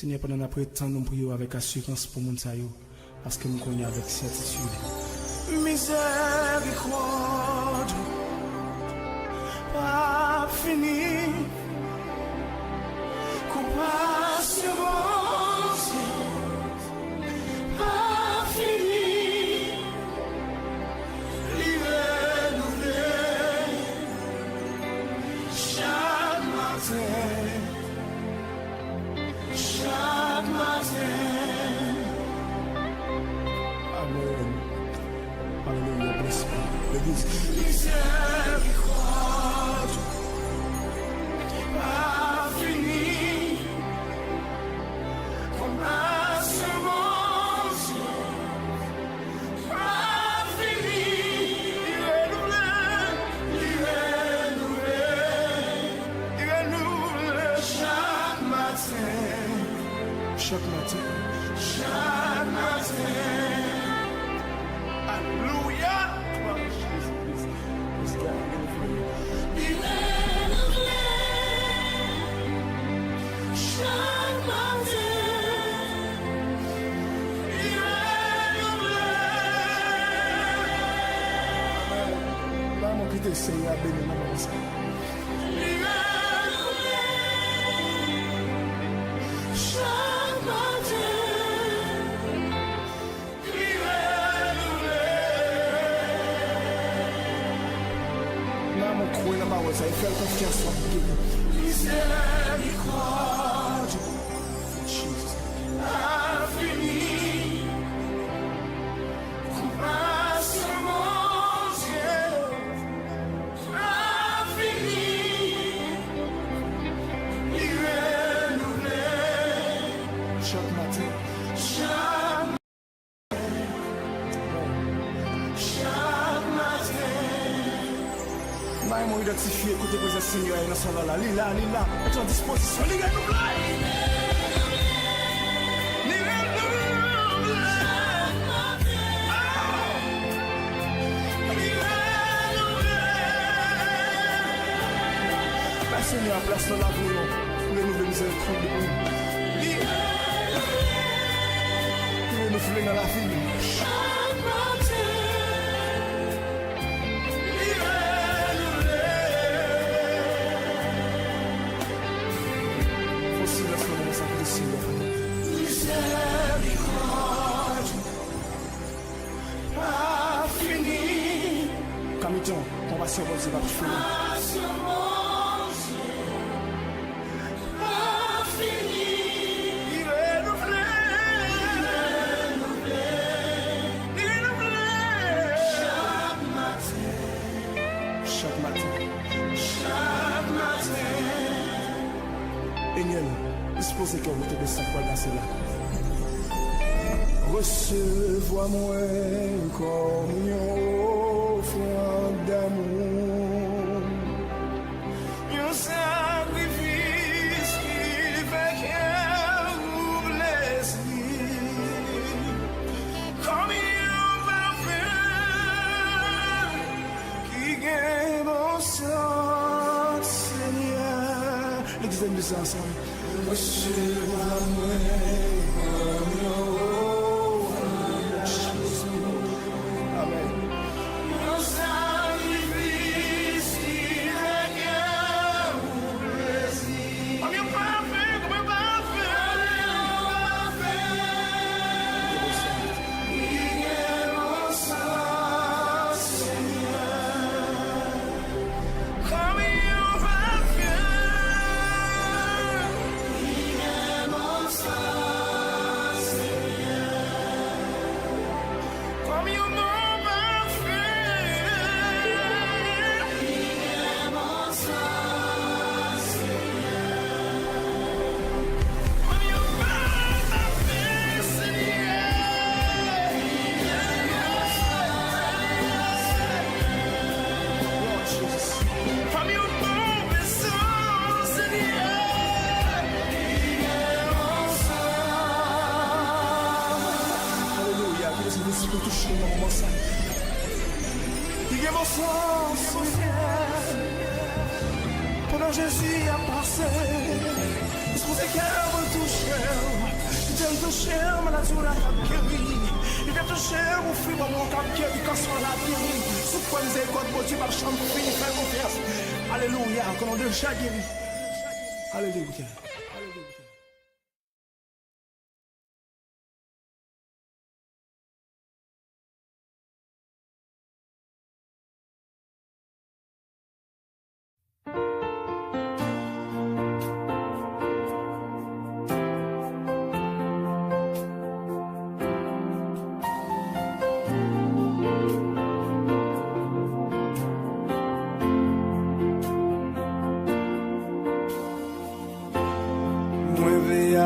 Seigneur, pendant notre temps, nous prions avec assurance pour mon saillot, parce que nous connaissons avec certitude. Miséricorde, pas fini, compassion, pas fini, renouvelé chaque matin. Chaque matin. Amen. Alléluia, bless me. L'église. Miséricorde, pas fini, compassion, pas fini, renouvelé chaque matin. Chaque matin. Chaque matin. Alléluia. Il est renouvelé chaque matin. Il est renouvelé. Amen. Là, mon petit Seigneur, bénis-moi. I felt confiance en Dieu. Miséricorde, Jesus, infini, compassion, mon Dieu, infini, renouvelé chaque matin, chaque matin. Là, ils m'ont identifié, écoutez, vous êtes Seigneur, et nous sommes là, lila, à ton disposition, les gars, nous la Seigneur, place dans la vie, le nouveau miséricorde de nous. Il nous fait dans la vie. Miséricorde, pas fini. Camiton, compassion, bon Dieu, pas fini. Pas fini. Il est renouvelé. Chaque matin. Chaque matin. Chaque matin. Eniel, disposez que vous te descendez pour passer là. Recevoir-moi comme une offrande d'amour, un sacrifice qui fait qu'un vous blesse, comme un parfum qui gagne mon sang, Seigneur. L'examen de ça ensemble. Recevoir-moi comme une pour toucher dans mon sang. Il y a mon sang, Seigneur. Pendant Jésus a passé, je pensais qu'elle me touchait. toucher maladie la cap guéri. Il a touché mon fils mon cap guéri quand soit la guéri. Sous quoi les écoles bon Dieu par chambre fini faire confiance. Alléluia, comme on déjà guéri. Alléluia.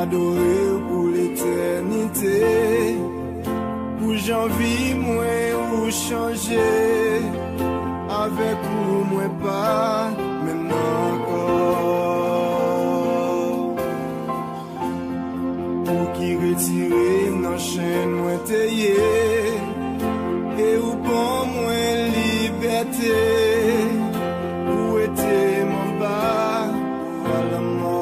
Adorer pour l'éternité, pour j'envie moi ou changer, avec ou moi pas, maintenant encore. Pour qui retirer nos chaînes moi taillé, et ou bon moi liberté, où était mon bas, voilà mort.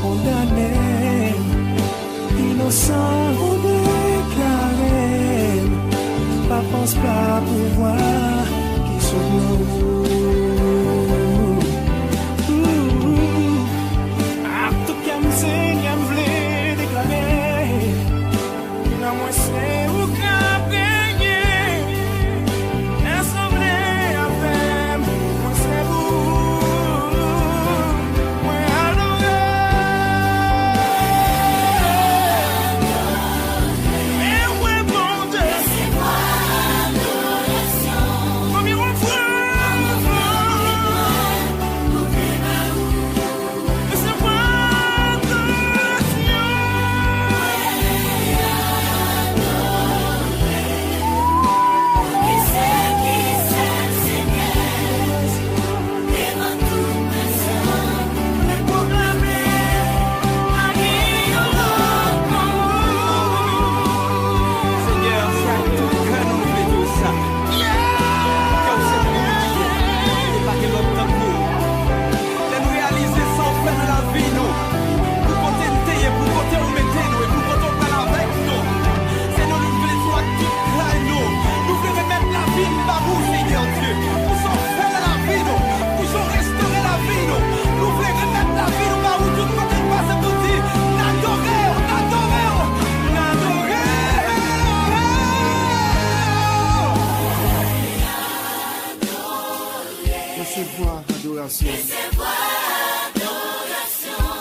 Condamné, innocent ou déclaré, pas pense pas pouvoir qui sont tout comme c'est bien voulu déclarer, non moi c'est où qu'à payer, assemblé avec moi c'est vous.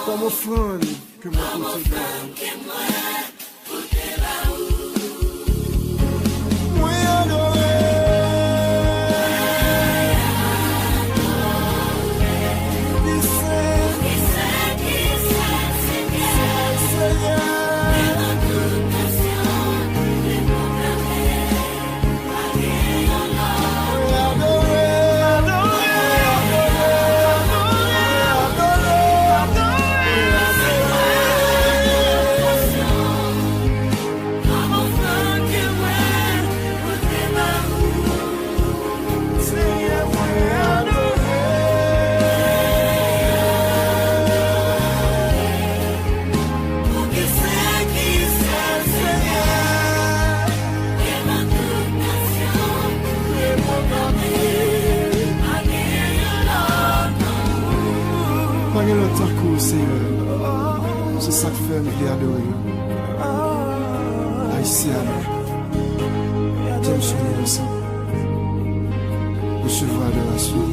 Comme offrande que moi côté pas de l'autre coup, Seigneur. C'est ça que fait me adorer. Haïtien, j'aime son innocent. Recevoir adoration.